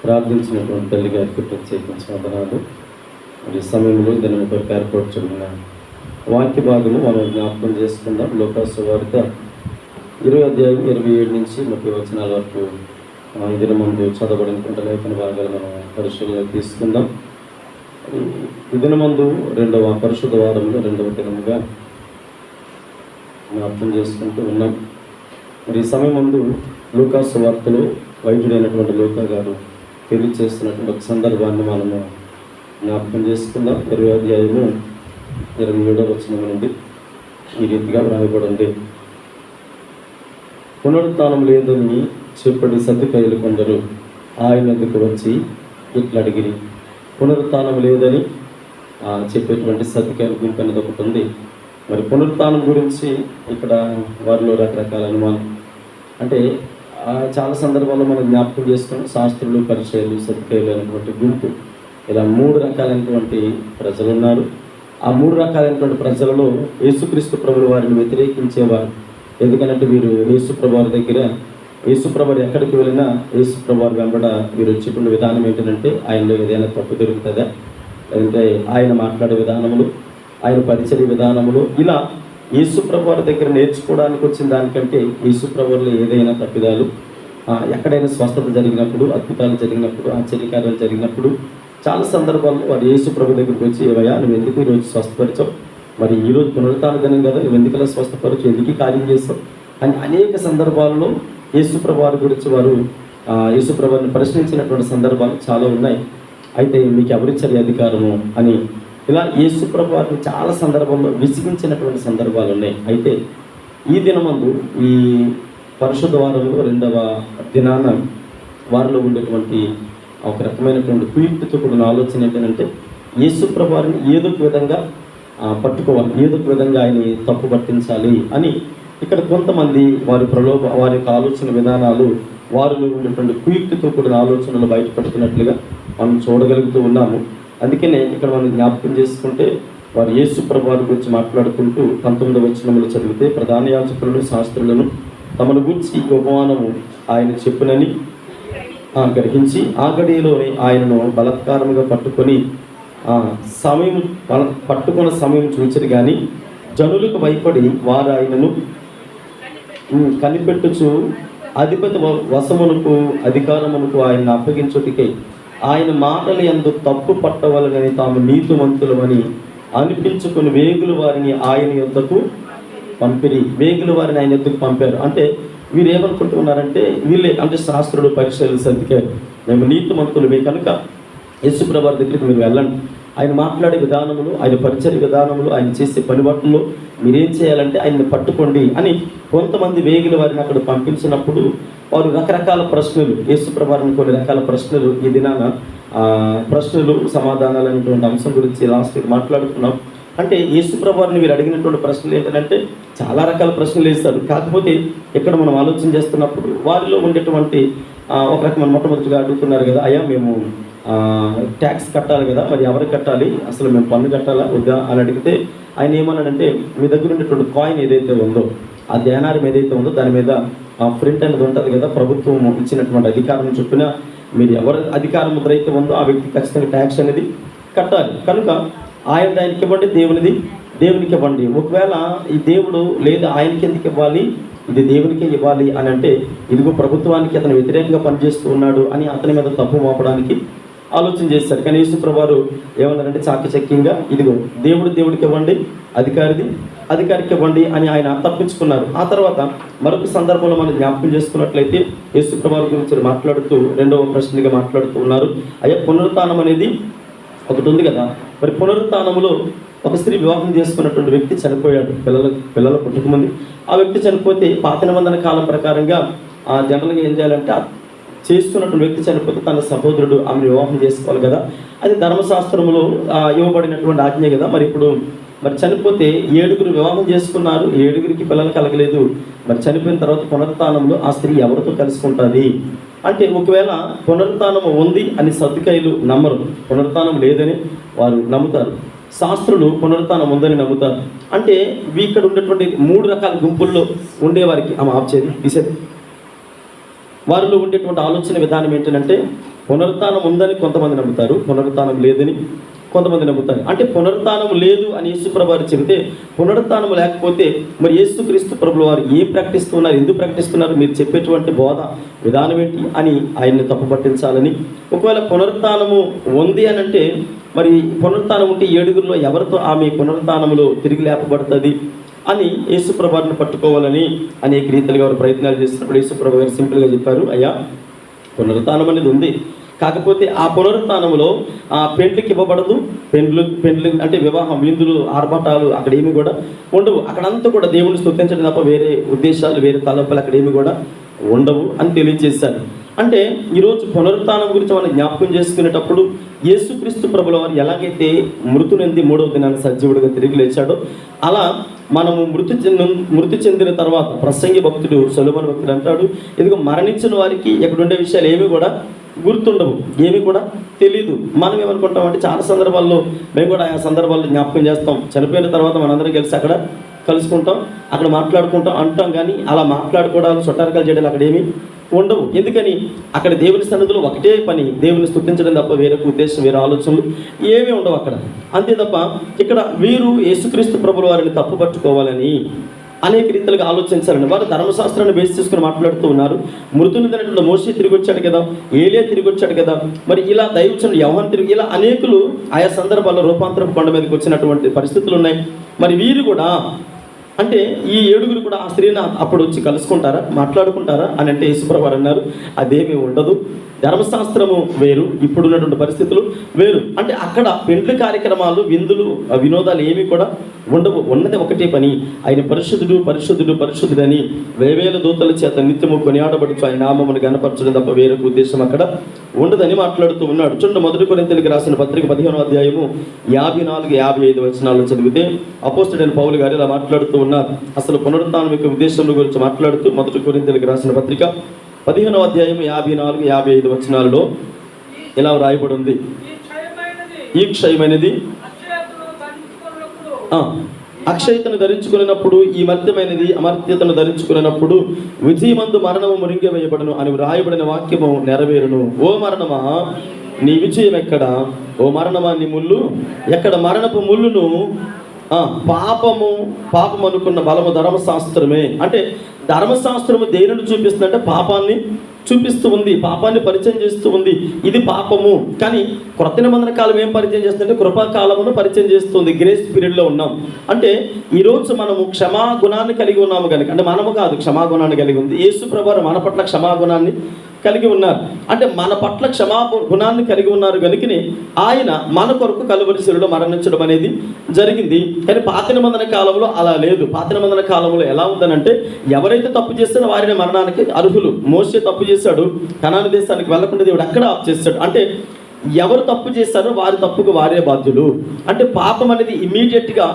ప్రార్థించినటువంటి తల్లి గారికి ప్రత్యేకించిన వందనాలు. మరి సమయంలో దీని కొరకు ఏర్పరచుకున్న వాక్య భాగము మనం జ్ఞాపకం చేసుకుందాం. లోకాసు సువార్త 20 నుంచి 30 వచనాల వరకు ఇదిన ముందు చదవబడినటువంటి లేఖన భాగాలు మనం పరిశీలన తీసుకుందాం. ఇదిన ముందు రెండవ పరిశుద్ధ వారంలో రెండవ దినముగా జ్ఞాపకం చేసుకుంటూ ఉన్నాం. మరి ఈ సమయం ముందు లోకాసు సువార్తలో వైద్యుడైనటువంటి లోకా గారు తెలియచేస్తున్నటువంటి ఒక సందర్భాన్ని మనము జ్ఞాపకం చేసుకుందాం. 27వ వచనం నుండి ఈ రీతిగా వ్రాయబడింది. పునరుత్థానం లేదని చెప్పడి సద్దుకయ్యులు కొందరు ఆయన వద్దకు వచ్చి ఇట్లా అడిగిరి. పునరుత్థానం లేదని చెప్పేటువంటి సద్దుకయ్యుల గుంపు అనేది ఒకటి ఉంది. మరి పునరుత్థానం గురించి ఇక్కడ వారిలో రకరకాల అనుమానం. అంటే చాలా సందర్భాల్లో మనం జ్ఞాపకం చేసుకుని శాస్త్రులు, పరిచయాలు, సద్దుకయ్యులు అనేటువంటి గుంపు, ఇలా 3 రకాలైనటువంటి ప్రజలు ఉన్నారు. ఆ 3 రకాలైనటువంటి ప్రజలలో యేసుక్రీస్తు ప్రభువు వారిని వ్యతిరేకించేవారు. ఎందుకంటే వీరు యేసుప్రభు వారి దగ్గర, యేసుప్రభు వారు ఎక్కడికి వెళ్ళినా యేసుప్రభు వారి వెంబడ వీరు వచ్చేటువంటి విధానం ఏంటంటే ఆయనలో ఏదైనా తప్పు దొరుకుతుందా, లేదంటే ఆయన మాట్లాడే విధానములు, ఆయన పరిచయ విధానములు, ఇలా యేసుప్రభు వారి దగ్గర నేర్చుకోవడానికి వచ్చిన దానికంటే యేసుప్రభు వారిలో ఏదైనా తప్పిదాలు, ఎక్కడైనా స్వస్థత జరిగినప్పుడు, అద్భుతాలు జరిగినప్పుడు, ఆశ్చర్యకార్యాలు జరిగినప్పుడు చాలా సందర్భాల్లో వారు యేసుప్రభు దగ్గరికి వచ్చి, ఏవయ్యా నువ్వు ఎందుకు ఈరోజు స్వస్థపరిచావు, మరి ఈరోజు పునరుత్థాన దినం కదా, నువ్వు ఎందుకలా స్వస్థపరచు, ఎందుకు కార్యం చేస్తావు అని అనేక సందర్భాల్లో యేసుప్రభు వారి గురించి వారు యేసుప్రభు వారిని ప్రశ్నించినటువంటి సందర్భాలు చాలా ఉన్నాయి. అయితే మీకు ఎవరిచ్చారు అధికారము అని ఇలా యేసుప్రభు వారిని చాలా సందర్భాల్లో విసిగించినటువంటి సందర్భాలు ఉన్నాయి. అయితే ఈ దినమందు ఈ పరిశుద్ధ వారంలో 2వ దినాన వారిలో ఉండేటువంటి ఒక రకమైనటువంటి కుయుక్తితో కూడిన ఆలోచన ఏంటంటే యేసుప్రభు వారిని ఏదో ఒక విధంగా పట్టుకోవాలి, ఏదో ఒక విధంగా ఆయన్ని తప్పు పట్టించాలి అని ఇక్కడ కొంతమంది వారి వారి యొక్క ఆలోచన విధానాలు, వారిలో ఉండేటువంటి కుయుక్తితో కూడిన ఆలోచనలు బయటపడుతున్నట్లుగా మనం చూడగలుగుతూ ఉన్నాము. అందుకనే ఇక్కడ మనం జ్ఞాపకం చేసుకుంటే వారు యేసుప్రభు వారి గురించి మాట్లాడుకుంటూ 19వ వచనంలో చదివితే, ప్రధాన యాజకులను, శాస్త్రులను తమను గురించి ఈ ఉపమానము ఆయన చెప్పునని గ్రహించి ఆ గడియలోనే ఆయనను బలత్కారముగా పట్టుకున్న సమయం చూచరు కానీ జనులకు భయపడి వారు ఆయనను కనిపెట్టుచు అధిపతి వశమునకు, అధికారమునకు ఆయన అప్పగించుటకై ఆయన మాటలు యందు తప్పు పట్టవలనని తాము నీతిమంతులమని అనిపించుకుని వేగుల వారిని ఆయన యొద్దకు పంపిరి. వేగుల వారిని ఆయన యొద్దకు పంపారు. అంటే వీరు ఏమనుకుంటున్నారంటే, వీళ్ళే అంటే శాస్త్రులు, పరిచయాలు, సద్దుకయ్యులు, మేము నీతిమంతులమే కనుక యేసుప్రభు వారి దగ్గరికి మీరు వెళ్ళండి, ఆయన మాట్లాడే విధానములు, ఆయన పరిచయ విధానములు, ఆయన చేసే పనిబట్టులు మీరేం చేయాలంటే ఆయన్ని పట్టుకోండి అని కొంతమంది వేగుల వారిని అక్కడ పంపించినప్పుడు వారు రకరకాల ప్రశ్నలు, యేసుప్రభు వారిని కొన్ని రకాల ప్రశ్నలు, ఈ దినాన ప్రశ్నలు సమాధానాలు అనేటువంటి అంశం గురించి లాస్ట్ మాట్లాడుతున్నాం. అంటే యేసుప్రభు వారిని వీరు అడిగినటువంటి ప్రశ్నలు ఏంటంటే చాలా రకాల ప్రశ్నలు వేస్తారు. కాకపోతే ఇక్కడ మనం ఆలోచన చేస్తున్నప్పుడు వారిలో ఉండేటువంటి ఒక రకమైన మొట్టమొదటిగా అడుగుతున్నారు కదా, అయ్యా మేము ట్యాక్స్ కట్టాలి కదా, మరి ఎవరికి కట్టాలి, అసలు మేము పన్ను కట్టాలా వద్దా అని అడిగితే ఆయన ఏమన్నాడంటే, మీ దగ్గర ఉండేటువంటి కాయిన్ ఏదైతే ఉందో, ఆ ధ్యానారం ఏదైతే ఉందో దాని మీద ప్రింట్ అనేది ఉంటుంది కదా, ప్రభుత్వం ఇచ్చినటువంటి అధికారం చొప్పున మీరు ఎవరి అధికారం ముద్ర అయితే ఉందో ఆ వ్యక్తి ఖచ్చితంగా ట్యాక్స్ అనేది కట్టాలి. కనుక ఆయనకి ఇవ్వండి, దేవునికి ఇవ్వండి. ఒకవేళ ఈ దేవుడు లేదా ఆయనకి ఎందుకు ఇవ్వాలి, ఇది దేవునికే ఇవ్వాలి అని అంటే, ఇదిగో ప్రభుత్వానికి అతను వ్యతిరేకంగా పనిచేస్తూ ఉన్నాడు అని అతని మీద తప్పు మోపడానికి ఆలోచన చేశారు. కానీ యేసుప్రభు వారు ఏమన్నారంటే చాకచక్యంగా, ఇదిగో దేవుడికి ఇవ్వండి, అధికారికి ఇవ్వండి అని ఆయన తప్పించుకున్నారు. ఆ తర్వాత మరొక సందర్భంలో మనం జ్ఞాపకం చేసుకున్నట్లయితే యేసుప్రభు వారి గురించి మాట్లాడుతూ 2వ ప్రశ్నగా మాట్లాడుతూ ఉన్నారు. అయ్యా పునరుత్థానం అనేది ఒకటి ఉంది కదా, మరి పునరుత్థానంలో ఒక స్త్రీ వివాహం చేసుకున్నటువంటి వ్యక్తి చనిపోయాడు, పిల్లల పుట్టుకముందు. ఆ వ్యక్తి చనిపోతే పాత నిబంధన కాలం ప్రకారంగా జనరల్గా ఏం చేయాలంటే చేస్తున్నటువంటి వ్యక్తి చనిపోతే తన సహోదరుడు ఆమెను వివాహం చేసుకోవాలి కదా, అది ధర్మశాస్త్రంలో ఇవ్వబడినటువంటి ఆజ్ఞ కదా. మరి ఇప్పుడు చనిపోతే 7 వివాహం చేసుకున్నారు, 7 పిల్లలు కలగలేదు. మరి చనిపోయిన తర్వాత పునరుత్థానంలో ఆ స్త్రీ ఎవరితో కలుసుకుంటుంది అంటే, ఒకవేళ పునరుత్థానం ఉంది అని సద్దుకయ్యులు నమ్మరు, పునరుత్థానం లేదని వారు నమ్ముతారు. శాస్త్రులు పునరుత్థానం ఉందని నమ్ముతారు. అంటే ఇక్కడ ఉండేటువంటి 3 రకాల గుంపుల్లో ఉండేవారికి ఆమె ఆప్చేది తీసేది వారిలో ఉండేటువంటి ఆలోచన విధానం ఏంటంటే, పునరుత్థానం ఉందని కొంతమంది నమ్ముతారు, పునరుత్థానం లేదని కొంతమంది నమ్ముతారు. అంటే పునరుత్థానం లేదు అని యేసుప్రభు వారు చెబితే, పునరుత్థానం లేకపోతే మరి యేసుక్రీస్తు ప్రభుల వారు ఏం ప్రకటిస్తున్నారు, ఎందుకు ప్రకటిస్తున్నారు, మీరు చెప్పేటువంటి బోధ విధానం ఏంటి అని ఆయన్ని తప్పు పట్టించాలని. ఒకవేళ పునరుత్థానము ఉంది అని అంటే మరి పునరుత్థానం ఉంటే 7గురిలో ఎవరితో ఆమె పునరుత్థానములో తిరిగి లేపబడుతుంది అని యేసుప్రభు వారిని పట్టుకోవాలని అనేక రీతిలుగా వారు ప్రయత్నాలు చేస్తున్నప్పుడు యేసుప్రభు గారు సింపుల్గా చెప్పారు, అయ్యా పునరుత్థానం అనేది ఉంది, కాకపోతే ఆ పునరుత్థానములో పెండ్లికి ఇవ్వబడదు. పెండ్లు అంటే వివాహం, విందులు, ఆర్భాటాలు అక్కడ ఏమి కూడా ఉండవు. అక్కడంతా కూడా దేవుని స్తుతించడం తప్ప వేరే ఉద్దేశాలు, వేరే తలంపులు అక్కడ ఏమి కూడా ఉండవు అని తెలియజేశారు. అంటే ఈరోజు పునరుత్థానం గురించి మనం జ్ఞాపకం చేసుకునేటప్పుడు యేసుక్రీస్తు ప్రభుల వారు ఎలాగైతే మృతునంది 3వ దినాన్ని సజీవుడిగా తిరిగి లేచాడో, అలా మనము మృతి చెందిన తర్వాత ప్రసంగి భక్తుడు సొలొమోను భక్తుడు అంటాడు, ఇదిగో మరణించిన వారికి ఇక్కడ ఉండే విషయాలు ఏమి కూడా గుర్తుండవు, ఏమి కూడా తెలీదు. మనం ఏమనుకుంటాం అంటే చాలా సందర్భాల్లో మేము కూడా ఆ సందర్భాల్లో జ్ఞాపకం చేస్తాం. చనిపోయిన తర్వాత మనందరం కలిసి అక్కడ కలుసుకుంటాం, అక్కడ మాట్లాడుకుంటాం అంటాం, కానీ అలా మాట్లాడుకోవడాలు, చుట్టారకాలు చేయడాలు అక్కడ ఏమి ఉండవు. ఎందుకని అక్కడ దేవుని సన్నిధిలో ఒకటే పని, దేవుని స్తుతించడం తప్ప వేరే ఉద్దేశం, వేరే ఆలోచనలు ఏమీ ఉండవు అక్కడ. అంతే తప్ప ఇక్కడ వీరు యేసుక్రీస్తు ప్రభుల వారిని తప్పు పట్టుకోవాలని అనేక రీతిలుగా ఆలోచించాలని వారు ధర్మశాస్త్రాన్ని బేస్ చేసుకుని మాట్లాడుతూ ఉన్నారు. మృతునిదైనటువంటి మోషే తిరిగి వచ్చాడు కదా, ఏలియా తిరిగి వచ్చాడు కదా, మరి ఇలా దైవజనుడు యోహాను తిరిగి, ఇలా అనేకులు ఆయా సందర్భాల్లో రూపాంతరం కొండ మీదకి వచ్చినటువంటి పరిస్థితులు ఉన్నాయి. మరి వీరు కూడా అంటే ఈ 7గురు కూడా ఆ స్త్రీని అప్పుడు వచ్చి కలుసుకుంటారా, మాట్లాడుకుంటారా అని అంటే యేసుప్రభు వారు అన్నారు, అదేమీ ఉండదు. ధర్మశాస్త్రము వేరు, ఇప్పుడున్నటువంటి పరిస్థితులు వేరు. అంటే అక్కడ పెండ్లి కార్యక్రమాలు, విందులు, వినోదాలు ఏమీ కూడా ఉండవు. ఉన్నది ఒకటే పని, ఆయన పరిశుద్ధుడు పరిశుద్ధుడు పరిశుద్ధుడని వేవేల దూతల చేత నిత్యము కొనియాడబడుచు ఆయన నామమును గణపరచడం తప్ప వేరొక ఉద్దేశం అక్కడ ఉండదని మాట్లాడుతూ ఉన్నాడు. చూడండి, 1 కొరింథీయులకు రాసిన పత్రిక 15వ అధ్యాయము 54-55 వచనాలను చదివితే అపోస్తలుడైన పౌలు గారు ఇలా మాట్లాడుతూ ఉన్నారు. అసలు పునరుత్థానం యొక్క ఉద్దేశం గురించి మాట్లాడుతూ 1 కొరింథీయులకు రాసిన పత్రిక 15వ అధ్యాయము 54-55 వచనాలలో ఇలా వ్రాయబడి ఉంది, ఈ క్షయమైనది అక్షయతను ధరించుకున్నప్పుడు, ఈ మర్త్యమైనది అమర్త్యతను ధరించుకున్నప్పుడు విజయమందు మరణము మురింగివేయబడును అని వ్రాయబడిన వాక్యము నెరవేరును. ఓ మరణమా నీ విజయం ఎక్కడ, ఓ మరణమా నీ ముళ్ళు ఎక్కడ. మరణపు ముళ్ళును పాపం అనుకున్న బలము ధర్మశాస్త్రమే. అంటే ధర్మశాస్త్రము దేనిని చూపిస్తుందంటే పాపాన్ని చూపిస్తూ ఉంది, పాపాన్ని పరిచయం చేస్తూ ఉంది. ఇది పాపము. కానీ క్రొత్త నిబంధన కాలం ఏం పరిచయం చేస్తుందంటే కృపాకాలమును పరిచయం చేస్తుంది. గ్రేస్ పీరియడ్లో ఉన్నాం. అంటే ఈరోజు మనము క్షమాగుణాన్ని కలిగి ఉన్నాము కనుక, అంటే మనము కాదు, క్షమాగుణాన్ని కలిగి ఉంది యేసు ప్రభువు మన పట్ల క్షమాగుణాన్ని కలిగి ఉన్నారు. అంటే మన పట్ల గుణాన్ని కలిగి ఉన్నారు కనుకనే ఆయన మన కొరకు కలువరి శిలువలో మరణించడం అనేది జరిగింది. కానీ పాత నిబంధన కాలంలో అలా లేదు. పాత నిబంధన కాలంలో ఎలా ఉందనంటే ఎవరైతే తప్పు చేస్తారో వారిని మరణానికి అర్హులు. మోషే తప్పు చేశాడు, కనాను దేశానికి వెళ్లకుండా దేవుడు అక్కడ ఆఫ్ చేశాడు. అంటే ఎవరు తప్పు చేస్తారో వారి తప్పుకు వారే బాధ్యులు. అంటే పాపం అనేది ఇమీడియట్గా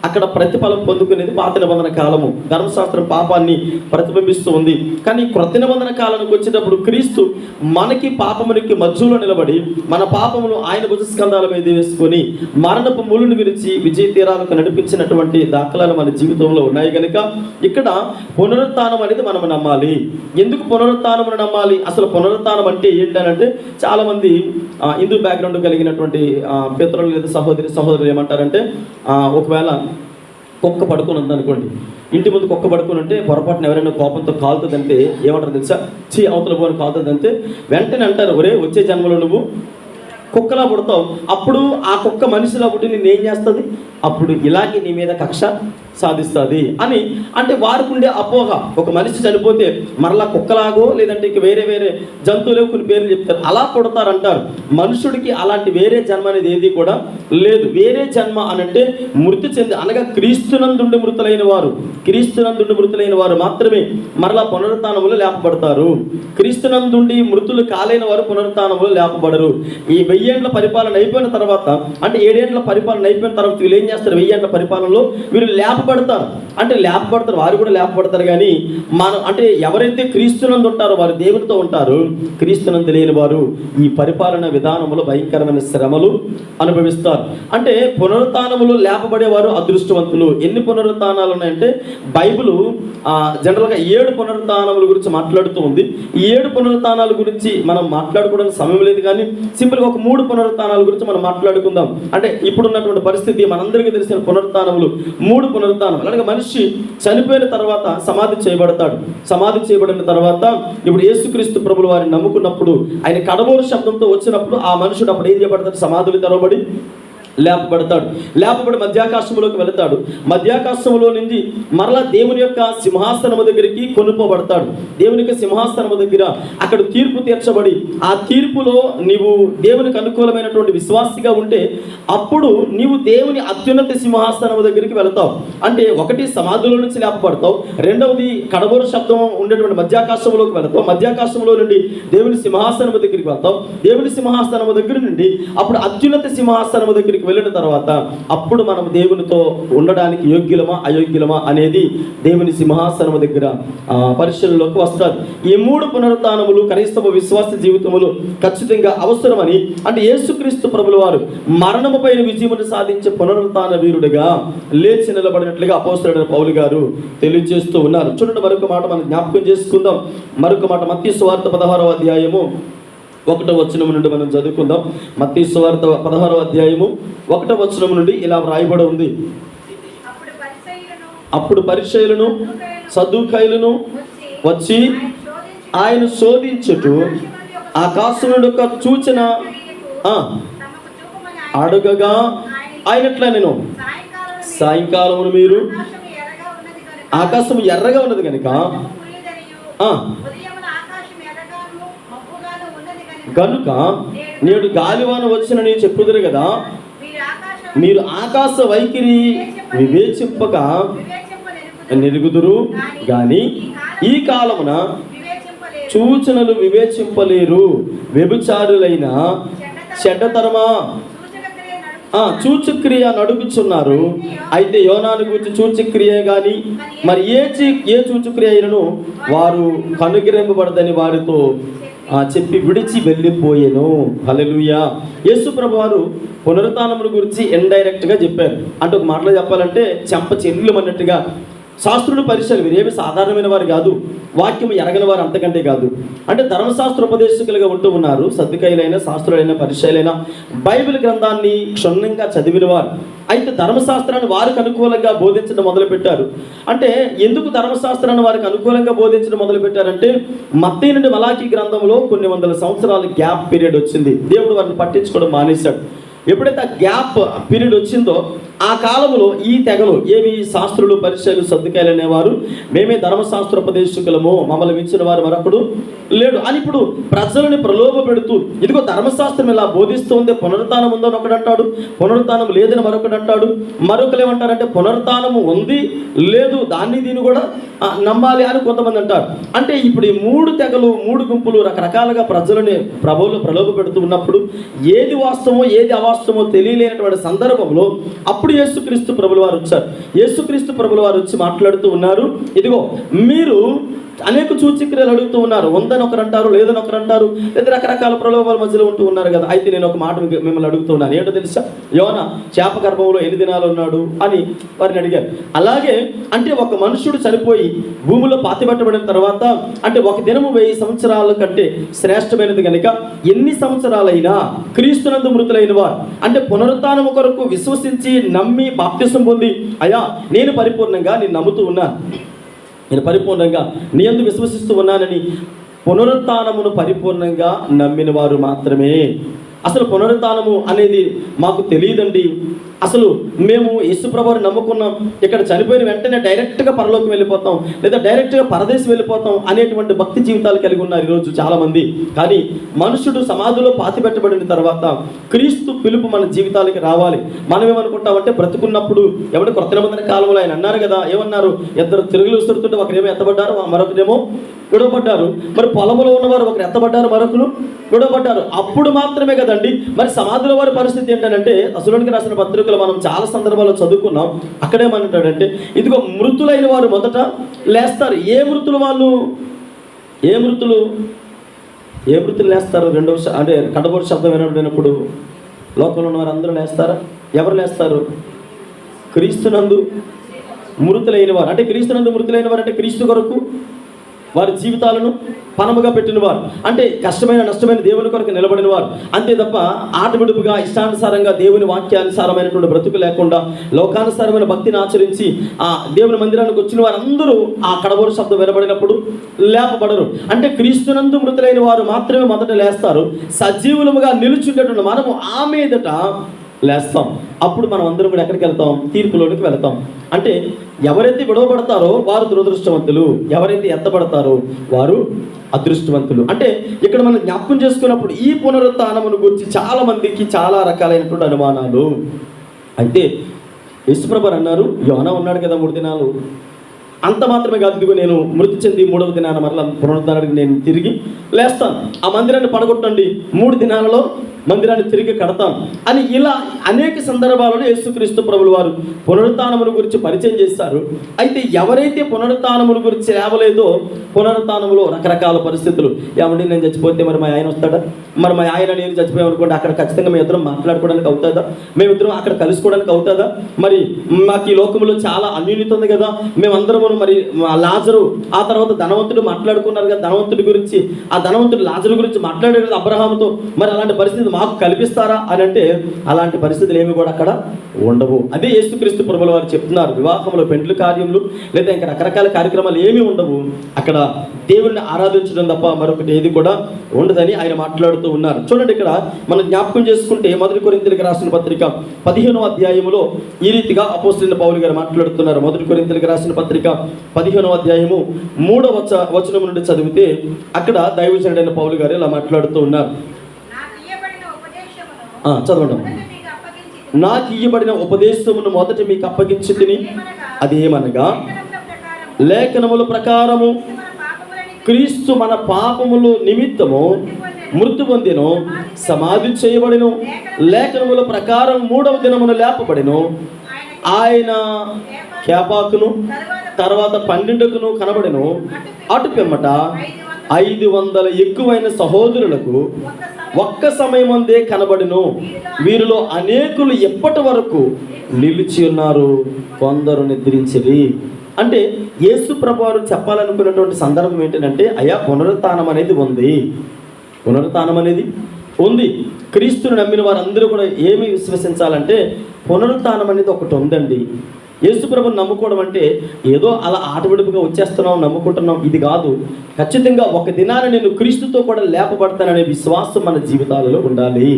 అక్కడ ప్రతిఫలం పొందుకునేది పాత నిబంధన కాలము. ధర్మశాస్త్రం పాపాన్ని ప్రతిబింబిస్తూ ఉంది. కానీ క్రొత్త నిబంధన కాలానికి వచ్చేటప్పుడు క్రీస్తు మనకి పాపమునికి మధ్యలో నిలబడి మన పాపమును ఆయన భుజస్కంధాల మీద వేసుకొని మరణపు ముళ్ళును విరిచి విజయ తీరాలకు నడిపించినటువంటి దాఖలాలు మన జీవితంలో ఉన్నాయి కనుక ఇక్కడ పునరుత్థానం అనేది మనం నమ్మాలి. ఎందుకు పునరుత్థానమును నమ్మాలి? అసలు పునరుత్థానం అంటే ఏంటంటే చాలామంది హిందూ బ్యాక్గ్రౌండ్ కలిగినటువంటి పితరులు లేదా సహోదరులు ఏమంటారంటే, ఒకవేళ కుక్క పడుకొని ఉందనుకోండి, ఇంటి ముందు కుక్క పడుకొని ఉంటే పొరపాటున ఎవరైనా కోపంతో కాలుతుందంటే ఏమంటారు తెలుసా? అవతల పోని కాలుతుందంటే వెంటనే అంటారు, ఒరే వచ్చే జన్మలో నువ్వు కుక్కలా పుడతావు. అప్పుడు ఆ కుక్క మనిషిలా పుట్టి నేనేం చేస్తుంది? అప్పుడు ఇలాగే నీ మీద కక్ష సాధిస్తుంది అని. అంటే వారికి ఉండే అపోహ, ఒక మనిషి చనిపోతే మరలా కుక్కలాగో లేదంటే ఇక వేరే వేరే జంతువులు కొన్ని పేర్లు చెప్తారు, అలా పుడతారంటారు. మనుషుడికి అలాంటి వేరే జన్మ అనేది ఏది కూడా లేదు. వేరే జన్మ అనంటే మృతి చెంది, అనగా క్రీస్తునందుండి మృతులైన వారు మాత్రమే మరలా పునరుత్థానములు లేపబడతారు. క్రీస్తునందుండి మృతులు కాలేని వారు పునరుత్థానములు లేపబడరు. ఈ 1000 ఏండ్ల పరిపాలన అయిపోయిన తర్వాత, అంటే 7 ఏండ్ల పరిపాలన అయిపోయిన తర్వాత వీళ్ళు ఏం చేస్తారు? 1000 ఏండ్ల పరిపాలనలో వీళ్ళు లేపబడతారు. అంటే లేపబడతారు, వారు కూడా లేపబడతారు. కానీ మనం అంటే ఎవరైతే క్రీస్తునందు ఉంటారో వారు దేవునితో ఉంటారు. క్రీస్తునందు లేని వారు ఈ పరిపాలన విధానంలో భయంకరమైన శ్రమలు అనుభవిస్తారు. అంటే పునరుత్థానములో లేపబడేవారు అదృష్టవంతులు. ఎన్ని పునరుత్థానాలు ఉన్నాయంటే బైబిల్ జనరల్గా 7 పునరుత్థానముల గురించి మాట్లాడుతూ ఉంది. ఈ 7 పునరుత్థానాల గురించి మనం మాట్లాడుకోవడానికి సమయం లేదు, కానీ సింపుల్గా ఒక 3 పునరుత్థానాల గురించి మనం మాట్లాడుకుందాం. అంటే ఇప్పుడున్నటువంటి పరిస్థితి మనందరికీ తెలిసిన పునరుత్థానములు 3 పునరుత్థానాలు. అలాగే మనిషి చనిపోయిన తర్వాత సమాధి చేయబడతాడు. సమాధి చేయబడిన తర్వాత ఇప్పుడు యేసుక్రీస్తు ప్రభుల వారిని నమ్ముకున్నప్పుడు ఆయన కడబోరు శబ్దంతో వచ్చినప్పుడు ఆ మనుషుడు అప్పుడు ఏం చేయబడతాడు? సమాధులు తెరవబడి లేపబడతాడు. లేపబడి మధ్యాకాశంలోకి వెళతాడు. మధ్యాకాశంలో నుంచి మరలా దేవుని యొక్క సింహాసనము దగ్గరికి కొనుక్కోబడతాడు. దేవుని యొక్క సింహాసనము దగ్గర అక్కడ తీర్పు తీర్చబడి ఆ తీర్పులో నీవు దేవునికి అనుకూలమైనటువంటి విశ్వాసిగా ఉంటే అప్పుడు నీవు దేవుని అత్యున్నత సింహాసనము దగ్గరికి వెళతావు. అంటే ఒకటి సమాధుల నుంచి లేపబడతావు, రెండవది కడబోరు శబ్దం ఉండేటువంటి మధ్యాకాశంలోకి వెళతావు. మధ్యాకాశంలో నుండి దేవుని సింహాసనము దగ్గరికి వెళ్తావు. దేవుని సింహాసనము దగ్గర నుండి అప్పుడు అత్యున్నత సింహాసనము దగ్గరికి వెళ్ళిన తర్వాత అప్పుడు మనం దేవునితో ఉండడానికి యోగ్యులమా అయోగ్యులమా అనేది దేవుని సింహాసనము దగ్గర పరిశీలనలోకి వస్తారు. ఈ 3 పునరుత్థానములు క్రైస్తవ విశ్వాస జీవితములు ఖచ్చితంగా అవసరమని, అంటే యేసుక్రీస్తు ప్రభుల వారు మరణము పైన విజయమును సాధించే పునరుత్థాన వీరుడిగా లేచి నిలబడినట్లుగా అపోస్తలుడైన పౌలు గారు తెలియజేస్తూ ఉన్నారు. చూడండి, మరొక మాట మనం జ్ఞాపకం చేసుకుందాం. మరొక మాట మత్తయి సువార్త 16వ అధ్యాయము 1వ వచనం నుండి మనం చదువుకుందాం. మత్తయి సువార్త 16వ అధ్యాయము 1వ వచనం నుండి ఇలా వ్రాయబడి ఉంది. అప్పుడు పరిసయ్యులను సద్దూకయ్యులను వచ్చి ఆయన శోధించుటూ ఆకాశం నుండి ఒక సూచన అడుగగా ఆయనట్లా నేను సాయంకాలమును మీరు ఆకాశం ఎర్రగా ఉన్నది కనుక నేడు గాలివాన వచ్చినని చెప్పుదురు కదా, మీరు ఆకాశ వైఖరి వివేచింపక నెరుగుదురు గాని ఈ కాలమున సూచనలు వివేచింపలేరు. వ్యభిచారులైన చెడ్డతరమా సూచక్రియ నడుగుచున్నారు. అయితే యోనాను గురించి సూచక్రియ గాని మరి ఏ సూచక్రియ అయినను వారు కనుగరింపబడదని వారితో చెప్పి విడిచి వెళ్ళిపోయేను. హల్లెలూయా. యేసు ప్రభు వారు పునరుత్థానముల గురించి ఇండైరెక్ట్గా చెప్పారు. అంటే ఒక మాటలో చెప్పాలంటే చెంప చెల్లు అన్నట్టుగా శాస్త్రులు పరిచయాలు వీరేమి సాధారణమైన వారు కాదు, వాక్యం ఎరగని వారు అంతకంటే కాదు. అంటే ధర్మశాస్త్ర ఉపదేశకులుగా ఉంటూ ఉన్నారు. సద్దుకైలైన శాస్త్రులైన పరిచయాలైన బైబిల్ గ్రంథాన్ని క్షుణ్ణంగా చదివిన వారు. అయితే ధర్మశాస్త్రాన్ని వారికి అనుకూలంగా బోధించడం మొదలుపెట్టారు. అంటే ఎందుకు ధర్మశాస్త్రాన్ని వారికి అనుకూలంగా బోధించడం మొదలుపెట్టారంటే మత్తయి నుండి మలాకీ గ్రంథంలో కొన్ని వందల సంవత్సరాల గ్యాప్ పీరియడ్ వచ్చింది. దేవుడు వారిని పట్టించుకోవడం మానేశాడు. ఎప్పుడైతే ఆ గ్యాప్ పీరియడ్ వచ్చిందో ఆ కాలంలో ఈ తెగలు ఏవి శాస్త్రులు పరిచయాలు సర్దుకాయలు అనేవారు మేమే ధర్మశాస్త్రోపదేశకులము, మమ్మల్ని మించిన వారు మరొకడు లేడు అని ఇప్పుడు ప్రజలని ప్రలోభ పెడుతూ ఇదిగో ధర్మశాస్త్రం ఇలా బోధిస్తుంది, పునరుత్థానం ఉందని ఒకడు అంటాడు, పునరుత్థానం లేదని మరొకడు అంటాడు. మరొకరు ఏమంటారంటే పునరుత్థానము ఉంది లేదు దీన్ని కూడా నమ్మాలి అని కొంతమంది అంటారు. అంటే ఇప్పుడు ఈ 3 తెగలు 3 గుంపులు రకరకాలుగా ప్రజలని ప్రలోభ పెడుతూ ఉన్నప్పుడు ఏది వాస్తవమో ఏది అవాస్తవమో తెలియలేనటువంటి సందర్భంలో అప్పుడు యేసుక్రీస్తు ప్రభుల వారు వచ్చారు. యేసుక్రీస్తు ప్రభుల వారు వచ్చి మాట్లాడుతూ ఉన్నారు, ఇదిగో మీరు అనేక సూచక్రియలు అడుగుతూ ఉన్నారు, ఉందని ఒకరు అంటారు, లేదని ఒకరు అంటారు, లేదా రకరకాల ప్రలోభాల మధ్యలో ఉంటూ ఉన్నారు కదా. అయితే నేను ఒక మాట మిమ్మల్ని అడుగుతూ ఉన్నాను, ఏంటో తెలుసా? యోనా చేప గర్భంలో ఎన్ని దినాలు ఉన్నాడు అని వారిని అడిగారు. అలాగే అంటే ఒక మనుషుడు చనిపోయి భూమిలో పాతిపెట్టబడిన తర్వాత అంటే ఒక దినము 1000 సంవత్సరాల కంటే శ్రేష్టమైనది కనుక ఎన్ని సంవత్సరాలైనా క్రీస్తునందు మృతులైన వారు అంటే పునరుత్థానం కొరకు విశ్వసించి నమ్మి బాప్తిసం పొంది అయ్యా నేను పరిపూర్ణంగా నేను నమ్ముతూ ఉన్నాను, నేను పరిపూర్ణంగా నీ యందు విశ్వసిస్తూ ఉన్నానని పునరుత్థానమును పరిపూర్ణంగా నమ్మిన వారు మాత్రమే. అసలు పునరుత్థానము అనేది మాకు తెలియదండి, అసలు మేము యేసుప్రభువుని నమ్ముకున్నాం, ఇక్కడ చనిపోయిన వెంటనే డైరెక్ట్గా పరలోకి వెళ్ళిపోతాం లేదా డైరెక్ట్గా పరదేశం వెళ్ళిపోతాం అనేటువంటి భక్తి జీవితాలు కలిగి ఉన్నారు ఈరోజు చాలామంది. కానీ మనుషుడు సమాధిలో పాతిపెట్టబడిన తర్వాత క్రీస్తు పిలుపు మన జీవితాలకి రావాలి. మనం ఏమనుకుంటామంటే బ్రతుకున్నప్పుడు ఎవరి కొత్త నిబంధన కాలంలో ఆయన అన్నారు కదా, ఏమన్నారు? 2 తిరుగులు విసురుతుంటే ఒకరేమో ఎత్తబడ్డారు, మరొకరేమో విడవబడ్డారు. మరి పొలంలో ఉన్నవారు ఒకరు ఎత్తబడ్డారు, మరొకరు విడవబడ్డారు. అప్పుడు మాత్రమే కదండి మరి సమాధుల వారి పరిస్థితి ఏంటంటే, తెస్సలోనికీయులకు రాసిన పత్రికలు మనం చాలా సందర్భాల్లో చదువుకున్నాం. అక్కడేమంటాడంటే, ఇదిగో మృతులైన వారు మొదట లేస్తారు. ఏ మృతులు వాళ్ళు? ఏ మృతులు లేస్తారు? అంటే కడబోరు శబ్దం వినబడినప్పుడు లోకంలో ఉన్న వారు అందరూ లేస్తారా? ఎవరు లేస్తారు? క్రీస్తునందు మృతులైన వారు. అంటే క్రీస్తునందు మృతులైన వారు అంటే క్రీస్తు కొరకు వారి జీవితాలను పణముగా పెట్టిన వారు, అంటే కష్టమైన నష్టమైన దేవుని కొరకు నిలబడిన వారు. అంతే తప్ప ఆటవిడుపుగా ఇష్టానుసారంగా దేవుని వాక్యానుసారమైనటువంటి బ్రతుకు లేకుండా లోకానుసారమైన భక్తిని ఆచరించి ఆ దేవుని మందిరానికి వచ్చిన వారందరూ ఆ కడబోరు శబ్దం వినబడినప్పుడు లేపబడరు. అంటే క్రీస్తునందు మృతులైన వారు మాత్రమే మొదట లేస్తారు. సజీవులముగా నిలుచుండేటువంటి మనము ఆ మీదట లేస్తాం. అప్పుడు మనం అందరం కూడా ఎక్కడికి వెళ్తాం? తీర్పులోనికి వెళ్తాం. అంటే ఎవరైతే విడవబడతారో వారు దురదృష్టవంతులు, ఎవరైతే ఎత్తబడతారో వారు అదృష్టవంతులు. అంటే ఇక్కడ మనం జ్ఞాపకం చేసుకున్నప్పుడు ఈ పునరుత్థానమును గురించి చాలా మందికి చాలా రకాలైనటువంటి అనుమానాలు. అయితే యేసుప్రభువు అన్నారు, యోనా ఉన్నాడు కదా 3 దినాలు, అంత మాత్రమే కాదు, ఇదిగో నేను మృతి చెంది 3వ దినాన మరలా పునరుద్ధానానికి నేను తిరిగి లేస్తాను, ఆ మందిరాన్ని పడగొట్టండి, 3 దినాలలో మందిరాన్ని తిరిగి కడతాను అని ఇలా అనేక సందర్భాలలో యేసుక్రీస్తు ప్రభులు వారు పునరుత్థానమును గురించి పరిచయం చేస్తారు. అయితే ఎవరైతే పునరుత్థానమును గురించి లేవలేదో, పునరుత్థానములో రకరకాల పరిస్థితులు, ఏమండి నేను చచ్చిపోతే మరి మా ఆయన వస్తాడా, మరి మా ఆయన నేను చచ్చిపోయామనుకోండి అక్కడ ఖచ్చితంగా మేము ఇద్దరం మాట్లాడుకోవడానికి అవుతుందా, మేమిద్దరం అక్కడ కలుసుకోవడానికి అవుతుందా, మరి మాకు ఈ లోకంలో చాలా అన్యూన్యత ఉంది కదా, మేమందరము మరి లాజరు ఆ తర్వాత ధనవంతుడు మాట్లాడుకున్నారు కదా, ధనవంతుడి గురించి, ఆ ధనవంతుడు లాజరు గురించి మాట్లాడారు కదా అబ్రహాముతో, మరి అలాంటి పరిస్థితి మాకు కల్పిస్తారా అని అంటే అలాంటి పరిస్థితులు ఏమి కూడా అక్కడ ఉండవు. అదే యేసుక్రీస్తు ప్రభువుల వారు చెప్తున్నారు, వివాహంలో పెండ్లి కార్యములు లేదా ఇంకా రకరకాల కార్యక్రమాలు ఏమీ ఉండవు, అక్కడ దేవుణ్ణి ఆరాధించడం తప్ప మరొకటి ఏది కూడా ఉండదని ఆయన మాట్లాడుతూ ఉన్నారు. చూడండి, ఇక్కడ మనం జ్ఞాపకం చేసుకుంటే 1 కొరింథీయులకు రాసిన పత్రిక 15వ అధ్యాయములో ఈ రీతిగా అపోస్తలుడైన పౌలు గారు మాట్లాడుతున్నారు. 1 కొరింథీయులకు రాసిన పత్రిక 15వ అధ్యాయము 3వ వచనం నుండి చదివితే అక్కడ దైవజనుడైన పౌలు గారు ఇలా మాట్లాడుతూ ఉన్నారు. చదవండి. నాకు ఇయ్యబడిన ఉపదేశమును మొదట మీకు అప్పగించి తిని, అదేమనగా లేఖనముల ప్రకారము క్రీస్తు మన పాపముల నిమిత్తము మృతి పొందెను, సమాధి చేయబడెను, లేఖనముల ప్రకారం 3వ దినమున లేపబడెను, ఆయన కేపాకును తర్వాత 12కును కనబడెను, అటు పిమ్మట 500 ఎక్కువైన సహోదరులకు ఒక్క సమయమందే కనబడెను, వీరిలో అనేకులు ఎప్పటి వరకు నిలిచి ఉన్నారు, కొందరు నిద్రించిరి. అంటే యేసు ప్రభువారు చెప్పాలనుకున్నటువంటి సందర్భం ఏంటంటే, అయ్యా పునరుత్థానం అనేది ఉంది, పునరుత్థానం అనేది ఉంది. క్రీస్తుని నమ్మిన వారందరూ కూడా ఏమి విశ్వసించాలంటే పునరుత్థానం అనేది ఒకటి ఉందండి. యేసు ప్రభువుని నమ్ముకోవడం అంటే ఏదో అలా ఆటవిడుపుగా వచ్చేస్తున్నాం నమ్ముకుంటున్నాం ఇది కాదు. ఖచ్చితంగా ఒక దినాన నేను క్రీస్తుతో కూడా లేపబడతాననే విశ్వాసం మన జీవితాలలో ఉండాలి.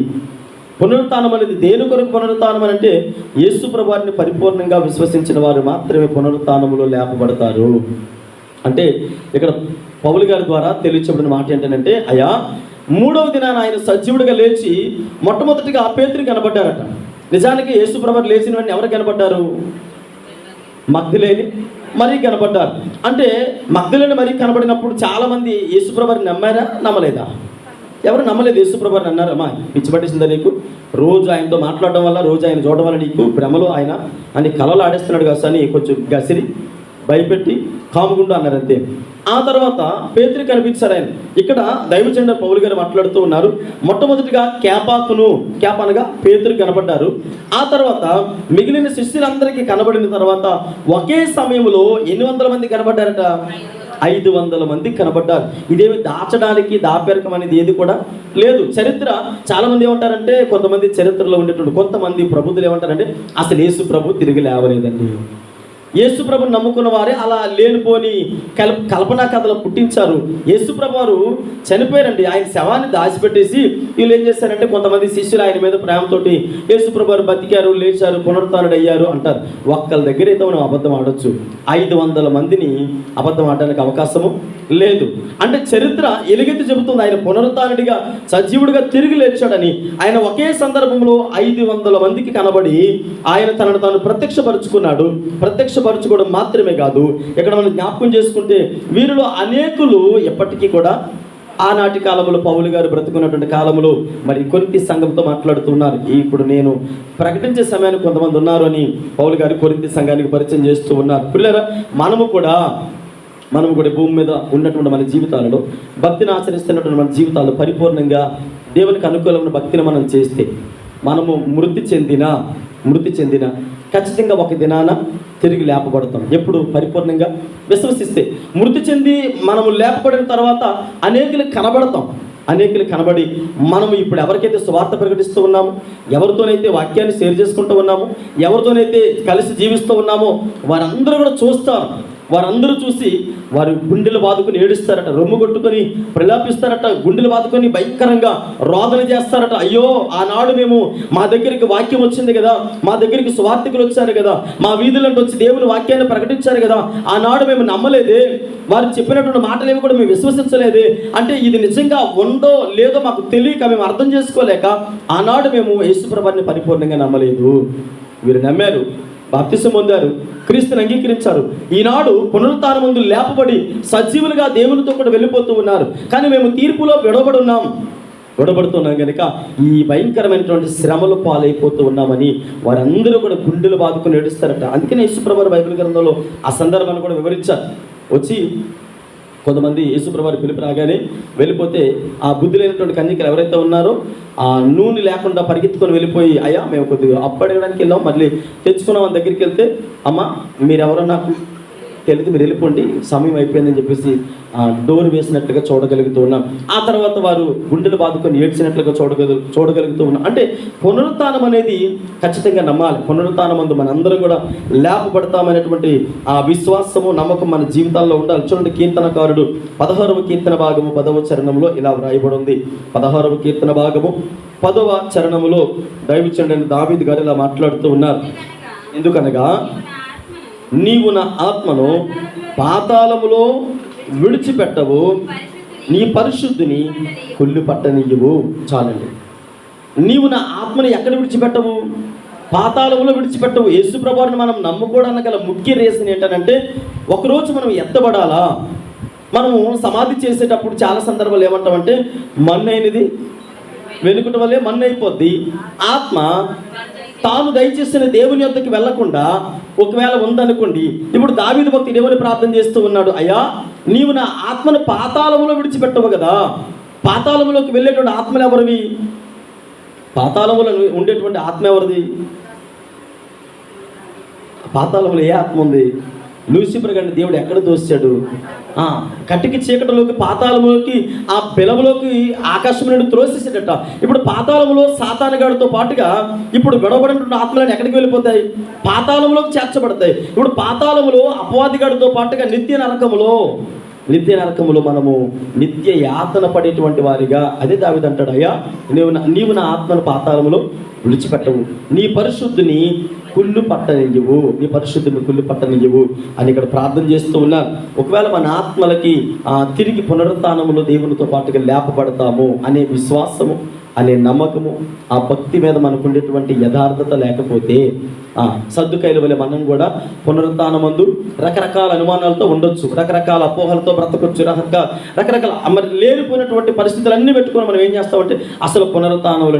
పునరుత్థానం అనేది దేని కొరకు పునరుత్థానం అంటే యేసు ప్రభువుని పరిపూర్ణంగా విశ్వసించిన వారు మాత్రమే పునరుత్థానములో లేపబడతారు. అంటే ఇక్కడ పౌలు గారి ద్వారా తెలియచెబడిన మాట ఏంటంటే, అయ్యా 3వ దినాన ఆయన సజీవుడిగా లేచి మొట్టమొదటిగా ఆ పేతురు కనబడ్డారట. నిజానికి యేసు ప్రభువు లేచిన వెంటనే ఎవరు కనబడ్డారు? మగ్దలేని మరి కనబడ్డారు. అంటే మగ్దలేని మరి కనబడినప్పుడు చాలామంది యేసు ప్రభువుని నమ్మారా, నమ్మలేదా? ఎవరు నమ్మలేదు. యేసు ప్రభువుని అన్నారు, అమ్మా పిచ్చి పట్టేసిందా నీకు, రోజు ఆయనతో మాట్లాడడం వల్ల, రోజు ఆయన చూడడం వల్ల నీకు భ్రమలో ఆయన అని కలలు ఆడేస్తున్నాడు కదా అని కొంచెం గసిరి భయపెట్టి కాముగుండు అన్నారు అంతే. ఆ తర్వాత పేతురు కనిపించారు ఆయన. ఇక్కడ దైవజనుడు పౌలు గారు మాట్లాడుతూ ఉన్నారు. మొట్టమొదటిగా కేపాకును, కేపానగా పేతురు కనబడ్డారు. ఆ తర్వాత మిగిలిన శిష్యులందరికీ కనబడిన తర్వాత ఒకే సమయంలో 800 మంది కనబడ్డారట. 500 మంది కనబడ్డారు. ఇదేమి దాచడానికి దాపేరకం అనేది ఏది కూడా లేదు. చరిత్ర చాలామంది ఏమంటారంటే, కొంతమంది చరిత్రలో ఉండేటువంటి కొంతమంది ప్రబుద్ధులు ఏమంటారంటే అసలు యేసు ప్రభు తిరిగి లేవలేదండి. యేసు ప్రభుని నమ్ముకున్న వారే అలా లేనిపోని కల్పనా కథలు పుట్టించారు. యేసు ప్రభు వారు చనిపోయారండి, ఆయన శవాన్ని దాచిపెట్టేసి వీళ్ళు ఏం చేశారంటే కొంతమంది శిష్యులు ఆయన మీద ప్రేమతోటి యేసు ప్రభు వారు బతికారు, లేచారు, పునరుత్థానుడు అయ్యారు అంటారు. ఒక్కళ్ళ దగ్గర అయితే మనం అబద్ధం ఆడొచ్చు, 500 మందిని అబద్ధం ఆడడానికి అవకాశము లేదు. అంటే చరిత్ర ఎలుగెత్తి చెబుతుంది ఆయన పునరుత్థానుడిగా సజీవుడిగా తిరిగి లేచాడని. ఆయన ఒకే సందర్భంలో 500 మందికి కనబడి ఆయన తనను తాను ప్రత్యక్షపరుచుకున్నాడు. ప్రత్యక్ష ప్రత్యక్షపరచుకోవడం మాత్రమే కాదు, ఇక్కడ మనం జ్ఞాపకం చేసుకుంటే వీరిలో అనేకులు ఎప్పటికీ కూడా ఆనాటి కాలంలో పౌలు గారు బ్రతుకున్నటువంటి కాలంలో మరి కొరింథీ సంఘంతో మాట్లాడుతున్నారు. ఇప్పుడు నేను ప్రకటించే సమయానికి కొంతమంది ఉన్నారు అని పౌలు గారు కొరింథీ సంఘానికి పరిచయం చేస్తూ ఉన్నారు. పిల్లరా, మనము కూడా భూమి మీద ఉన్నటువంటి మన జీవితాలలో భక్తిని ఆచరిస్తున్నటువంటి మన జీవితాలు పరిపూర్ణంగా దేవునికి అనుకూలమైన భక్తిని మనం చేస్తే మనము మృతి చెందిన ఖచ్చితంగా ఒక దినాన తిరిగి లేపబడతాం. ఎప్పుడు? పరిపూర్ణంగా విశ్వసిస్తే. మృతి చెంది మనము లేపబడిన తర్వాత అనేకులు కనబడి మనము ఇప్పుడు ఎవరికైతే సువార్త ప్రకటిస్తూ ఉన్నామో, ఎవరితోనైతే వాక్యాన్ని షేర్ చేసుకుంటూ ఉన్నామో, ఎవరితోనైతే కలిసి జీవిస్తూ ఉన్నామో వారందరూ కూడా చూస్తారు. వారందరూ చూసి వారు గుండెలు బాదుకొని ఏడుస్తారట, రొమ్ము కొట్టుకొని ప్రలాపిస్తారట, గుండెలు బాదుకొని భయంకరంగా రోదన చేస్తారట. అయ్యో, ఆనాడు మేము మా దగ్గరికి వాక్యం వచ్చింది కదా, మా దగ్గరికి సువార్థికులు వచ్చారు కదా, మా వీధులంటే వచ్చి దేవుని వాక్యాన్ని ప్రకటించారు కదా, ఆనాడు మేము నమ్మలేదే, వారు చెప్పినటువంటి మాటలేవి కూడా మేము విశ్వసించలేదే. అంటే ఇది నిజంగా ఉందో లేదో మాకు తెలియక, మేము అర్థం చేసుకోలేక ఆనాడు మేము యేసుప్రభువుని పరిపూర్ణంగా నమ్మలేదు. వీరు నమ్మారు, బాప్తిసం పొందారు, క్రీస్తుని అంగీకరించారు. ఈనాడు పునరుత్థానమందు లేపబడి సజీవులుగా దేవునితో కూడా వెళ్ళిపోతూ ఉన్నారు. కానీ మేము తీర్పులో విడబడుతున్నాం కనుక ఈ భయంకరమైనటువంటి శ్రమలు పాలైపోతూ ఉన్నామని వారందరూ కూడా గుండెలు బాదుకొని ఏడుస్తారట. అందుకనే యేసుప్రభువు బైబిల్ గ్రంథంలో ఆ సందర్భాన్ని కూడా వివరించారు. వచ్చి కొంతమంది యేసుప్రభువు పిలుపు రాగానే వెళ్ళిపోతే ఆ బుద్ధి లేనటువంటి కన్యకలు ఎవరైతే ఉన్నారో ఆ నూనె లేకుండా పరిగెత్తుకొని వెళ్ళిపోయి, అయ్యా మేము కొద్దిగా అప్పడగడానికి వెళ్ళాం, మళ్ళీ తెచ్చుకున్నాం అని దగ్గరికి వెళ్తే, అమ్మ మీరెవరో నాకు తెలియదు, మీరు వెళ్ళిపోండి, సమయం అయిపోయిందని చెప్పేసి డోర్ వేసినట్లుగా చూడగలుగుతూ ఉన్నాం. ఆ తర్వాత వారు గుండెలు బాదుకొని ఏడ్చినట్లుగా చూడగలుగుతూ ఉన్నాం. అంటే పునరుత్థానం అనేది ఖచ్చితంగా నమ్మాలి. పునరుత్థానమందు మనందరం కూడా లేపబడతామనేటువంటి ఆ విశ్వాసము, నమ్మకం మన జీవితాల్లో ఉండాలి. చూడండి, కీర్తనకారుడు 16వ కీర్తన భాగము 10వ చరణంలో ఇలా వ్రాయబడి ఉంది. 16వ కీర్తన భాగము 10వ చరణములో దైవజనుడైన దావీదు గారు ఇలా మాట్లాడుతూ ఉన్నారు. ఎందుకనగా నీవు నా ఆత్మను పాతాళములో విడిచిపెట్టవు, నీ పరిశుద్ధిని కుళ్ళు పట్టనియ్యవు. చాలండి. నీవు నా ఆత్మని ఎక్కడ విడిచిపెట్టవు? పాతాళములో విడిచిపెట్టవు. యేసుప్రభువుని మనం నమ్ముకోవడానికి గల ముఖ్య రీజన్ ఏంటంటే, ఒకరోజు మనం ఎత్తబడాలా. మనము సమాధి చేసేటప్పుడు చాలా సందర్భాలు ఏమంటామంటే, మన్నైనది వెనుకటి వల్లే మన్నైపోద్ది. ఆత్మ తాను దయచేసిన దేవుని యొద్దకు వెళ్లకుండా ఒకవేళ ఉందనుకోండి, ఇప్పుడు దావీదు భక్తుడు ఏమని ప్రార్థన చేస్తూ ఉన్నాడు, అయ్యా నీవు నా ఆత్మను పాతాళములో విడిచిపెట్టవు కదా. పాతాళములోకి వెళ్ళేటువంటి ఆత్మలు ఎవరివి? పాతాళములో ఉండేటువంటి ఆత్మ ఎవరిది? పాతాళములో ఏ ఆత్మ ఉంది? లూసిఫర్ గారిని దేవుడు ఎక్కడ దోశాడు? కట్టికి చీకటిలోకి, పాతాళములోకి, ఆ పిలవలోకి ఆకాశం నుండి త్రోసేసేటట. ఇప్పుడు పాతాళములో సాతానుగాడితో పాటుగా ఇప్పుడు గొడవబడినటువంటి ఆత్మలను ఎక్కడికి వెళ్ళిపోతాయి? పాతాళములోకి చేర్చబడతాయి. ఇప్పుడు పాతాళములో అపవాదిగాడితో పాటుగా నిత్య నరకములో మనము నిత్య యాతన పడేటువంటి వారిగా, అదే దావీదు అంటాడు, అయ్యా నీవు నా ఆత్మను పాతాళములో విడిచిపెట్టవు, నీ పరిశుద్ధిని కుళ్ళు పట్టనియ్యవు అని ఇక్కడ ప్రార్థన చేస్తూ ఉన్నారు. ఒకవేళ మన ఆత్మలకి తిరిగి పునరుత్థానములో దేవునితో పాటుగా లేపబడతాము అనే విశ్వాసము, అనే నమ్మకము, ఆ భక్తి మీద మనకు ఉండేటువంటి యథార్థత లేకపోతే సద్దుకైల వలె మనం కూడా పునరుత్థానమందు రకరకాల అనుమానాలతో ఉండొచ్చు, రకరకాల అపోహలతో బ్రతకొచ్చు, రకరకాల మరి లేనిపోయినటువంటి పరిస్థితులన్నీ పెట్టుకొని మనం ఏం చేస్తామంటే, అసలు పునరుత్థానంలో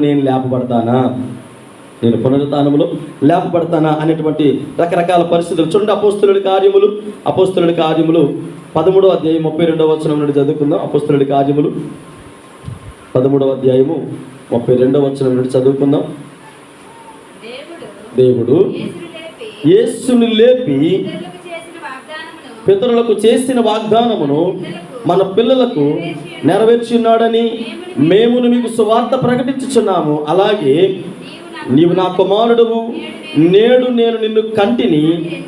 నేను పునరుత్థానములో లేపబడతానా అనేటువంటి రకరకాల పరిస్థితులు. చూడండి, అపోస్తలుడి కార్యములు 13వ అధ్యాయం 32వ వచనం నుండి చదువుకుందాం. అపోస్తలుడి కార్యములు 13వ అధ్యాయము 32వ వచనం నుండి చదువుకుందాం. దేవుడు యేసుని లేపి పితరులకు చేసిన వాగ్దానమును మన పిల్లలకు నెరవేర్చున్నాడని మేము మీకు సువార్త ప్రకటించుచున్నాము. అలాగే నీవు నా కుమారుడువు, నేడు నేను నిన్ను కంటిని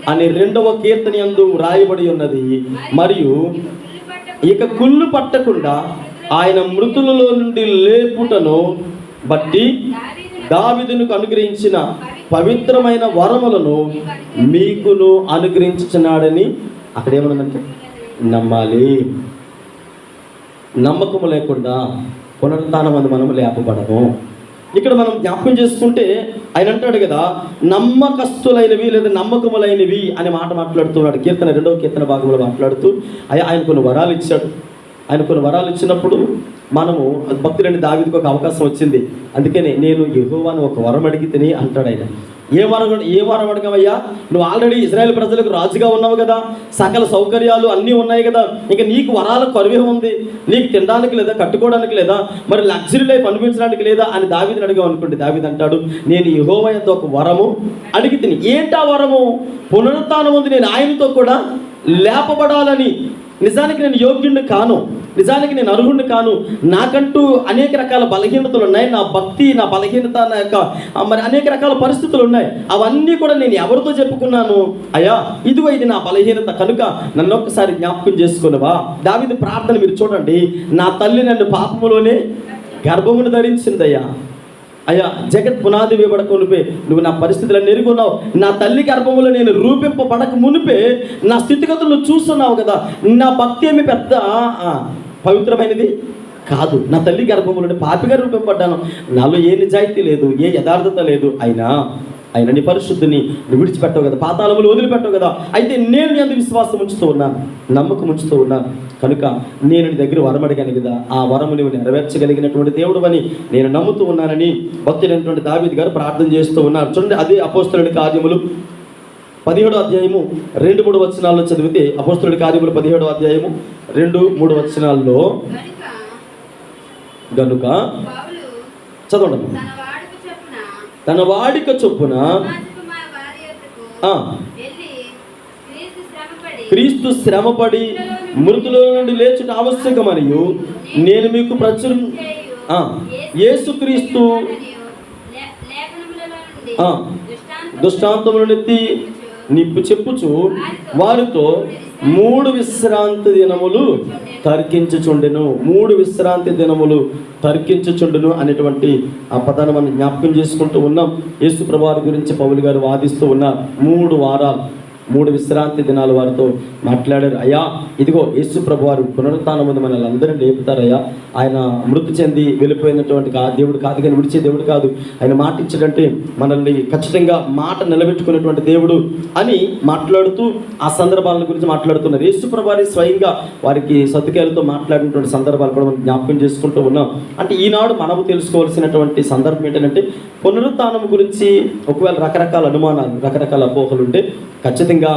అని 2వ కీర్తన యందు రాయబడి ఉన్నది. మరియు ఇక కుళ్ళు పట్టకుండా ఆయన మృతులలో నుండి లేపుటను బట్టి దావీదునకు అనుగ్రహించిన పవిత్రమైన వరములను మీకును అనుగ్రహించుచున్నాడని అక్కడ ఏమన్నదంటే నమ్మాలి. నమ్మకము లేకుండా పునరుత్థానం అని మనం లేపబడము. ఇక్కడ మనం జ్ఞాపకం చేసుకుంటే ఆయన అంటాడు కదా, నమ్మకస్తులైనవి లేదా నమ్మకములైనవి అనే మాట మాట్లాడుతున్నాడు. కీర్తన 2వ కీర్తన భాగంలో మాట్లాడుతూ ఆయన కొన్ని వరాలు ఇచ్చాడు. ఆయన కొన్ని వరాలు ఇచ్చినప్పుడు మనము భక్తులని దావీదుకు ఒక అవకాశం వచ్చింది. అందుకనే నేను యెహోవాను ఒక వరం అడిగితేనే అంటాడు ఆయన. ఏ వరం అడగవయ్యా? నువ్వు ఆల్రెడీ ఇజ్రాయెల్ ప్రజలకు రాజుగా ఉన్నావు కదా, సకల సౌకర్యాలు అన్నీ ఉన్నాయి కదా, ఇంకా నీకు వరాల కొరవే ఉంది. నీకు తినడానికి లేదా, కట్టుకోవడానికి లేదా, మరి లగ్జరీ లైఫ్ అనిపించడానికి లేదా అని దావీదుని అడిగావు అనుకోండి. దావీదు అంటాడు, నేను యెహోవా యొద్ద ఒక వరము అడిగితిని. ఏంటా వరము? పునరుత్థానం ఉంది, నేను ఆయనతో కూడా లేపబడాలని. నిజానికి నేను యోగ్యుడిని కాను, నిజానికి నేను అర్హుడిని కాను, నాకంటూ అనేక రకాల బలహీనతలు ఉన్నాయి. నా భక్తి, నా బలహీనత, నా యొక్క మరి అనేక రకాల పరిస్థితులు ఉన్నాయి. అవన్నీ కూడా నేను ఎవరితో చెప్పుకున్నాను? అయ్యా, ఇదిగో ఇది నా బలహీనత కనుక నన్ను ఒక్కసారి జ్ఞాపకం చేసుకున్నావా? దావీదు ప్రార్థన మీరు చూడండి. నా తల్లి నన్ను పాపములోనే గర్భమును ధరించిందయ్యా. అయ్యా, జగత్ పునాది వేయబడక మునిపే నువ్వు నా పరిస్థితులను ఎరుగున్నావు. నా తల్లి గర్భములో నేను రూపింపబడక మునిపే నా స్థితిగతులను చూస్తున్నావు కదా. నా భక్తి ఏమి పెద్ద పవిత్రమైనది కాదు. నా తల్లి గర్భములోనే పాపిగా రూపింపబడ్డాను. నాలో ఏ నిజాయితీ లేదు, ఏ యథార్థత లేదు. అయినా నీ పరిశుద్ధిని నువ్వు విడిచిపెట్టవు కదా, పాతాళములు వదిలిపెట్టవు కదా. అయితే నేను నీ అందు విశ్వాసం ఉంచుతూ ఉన్నాను, నమ్మకం ఉంచుతూ ఉన్నాను కనుక నేను నీ దగ్గర వరం అడిగాను కదా, ఆ వరము నువ్వు నెరవేర్చగలిగినటువంటి దేవుడు అని నేను నమ్ముతూ ఉన్నానని భక్తుడైనటువంటి దావీదు గారు ప్రార్థన చేస్తూ ఉన్నారు. చూడండి, అదే అపోస్తలుడి కార్యములు 17వ అధ్యాయము 2-3 వచనాల్లో చదివితే, అపోస్తలుడి కార్యములు 17వ అధ్యాయము 2-3 వచనాల్లో, గనుక చదవండి, తన వాడిక చొప్పున క్రీస్తు శ్రమపడి మృతుల నుండి లేచుట ఆవశ్యకమనియు నేను మీకు యేసుక్రీస్తు దుష్టాంతములనెత్తి నిప్పు చెప్పుచు వారితో 3 విశ్రాంతి దినములు తర్కించుచుండెను. 3 విశ్రాంతి దినములు తర్కించుచుండును అనేటువంటి ఆ పదాన్ని మనం జ్ఞాపకం చేసుకుంటూ ఉన్నాం. యేసు ప్రభువారి గురించి పౌలు గారు వాదిస్తూ ఉన్నారు. 3 వారాలు 3 విశ్రాంతి దినాలు వారితో మాట్లాడారు. అయ్యా, ఇదిగో యేసు ప్రభువారు పునరుత్థానం ముందు మనల్ని అందరినీ లేపుతారయ్యా. ఆయన మృతి చెంది వెళ్ళిపోయినటువంటి దేవుడు కాదు, కానీ విడిచే దేవుడు కాదు. ఆయన మాట ఇచ్చాడంటే మనల్ని ఖచ్చితంగా మాట నిలబెట్టుకునేటువంటి దేవుడు అని మాట్లాడుతూ ఆ సందర్భాల గురించి మాట్లాడుతున్నారు. యేసు ప్రభువారి స్వయంగా వారికి సతుకాయలతో మాట్లాడినటువంటి సందర్భాలు కూడా మనం జ్ఞాపకం చేసుకుంటూ ఉన్నాం. అంటే ఈనాడు మనము తెలుసుకోవాల్సినటువంటి సందర్భం ఏంటంటే, పునరుత్థానం గురించి ఒకవేళ రకరకాల అనుమానాలు, రకరకాల అపోహలు ఉంటే ఖచ్చితంగా